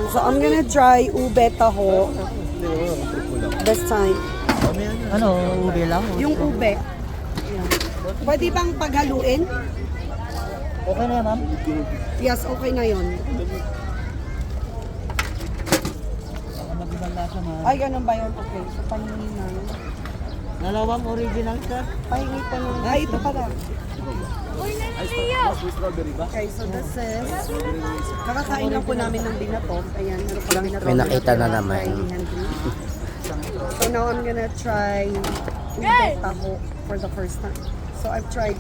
So I'm gonna try ube taho this time. Ano, ube lang? Yung ube. Ayan. Pwede bang paghaluin? Okay na yan, ma'am? Yes, okay na yon. Mag-ibang lasa, ma'am. Ay, ganun ba yun? Okay. So, pahingi na. Dalawang original, sir. Pahingi pa ng... Ay, ito pala. Okay, so this is... Kakakain lang po namin ng binato. Ayan, meron pa binato. May nakita na naman. So now I'm gonna try ube taho for the first time. So I've tried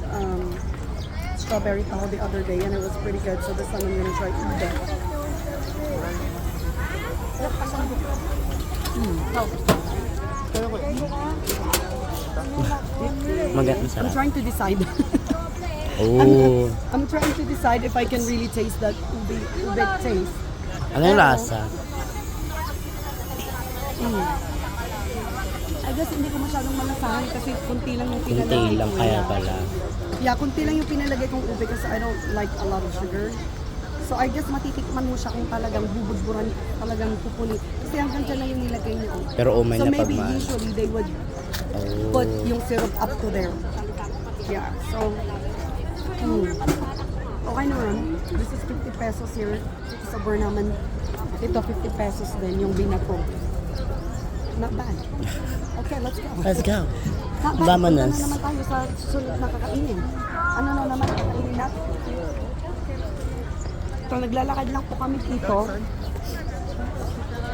strawberry taho the other day and it was pretty good. So this time I'm gonna try ube. Maganda I'm sarap. trying to decide. Oh. I'm trying to decide if I can really taste that ube taste. Ano yung lasa? I guess hindi ko masyadong malasahan kasi kunti lang yung pinalagay Kunti lang ko. kaya pala. Yeah, kunti lang yung pinalagay kong ube kasi I don't like a lot of sugar. So I guess matitikman mo siya kung talagang bubudburan, talagang pupuli. Kasi hanggang dyan lang yung nilagay niyo. Pero umay So na maybe pagmaan. usually they would Oh. put yung syrup up to there. Yeah, so okay naman. This is 50 pesos here. Sa bar naman, ito 50 pesos din yung binato. Not bad. Okay, let's go. Let's go. Not bad. Vamonos. Punta na naman tayo sa susunod na kakainin. Ano na naman kakainin natin? So, naglalakad lang po kami dito.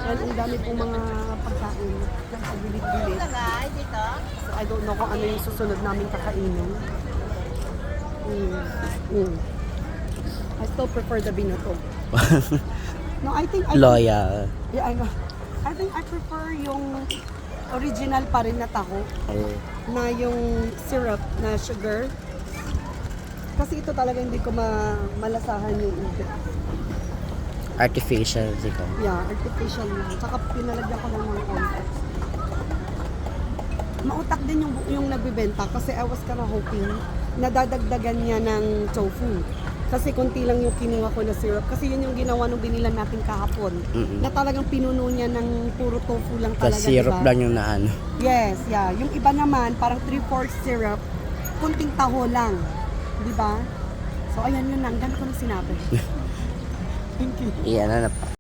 And ang dami pong mga pagkain na pagbilit-bilit. So, I don't know kung ano yung susunod namin kakainin. I still prefer the binato. No, I think Loyal. Yeah, I know. I think I prefer yung original pa rin na taho Oh. na yung syrup na sugar. Kasi ito talaga hindi ko malasahan yung ube. Artificial, siko. Yeah, artificial lang. Tsaka pinalagyan ko lang ng konti. Mautak din yung nagbibenta kasi I was kinda hoping na dadagdagan niya ng tofu. Kasi konti lang yung kinuha ko na syrup. Kasi yun yung ginawa nung binilan natin kahapon. Na talagang pinuno niya ng puro tofu lang talaga, Tapos syrup diba? lang yung naano. Yes, yeah. Yung iba naman, parang 3/4 syrup, kunting taho lang. Di ba? So, ayan yun lang. Dami ko nang sinabi. Thank you. Iyan na na.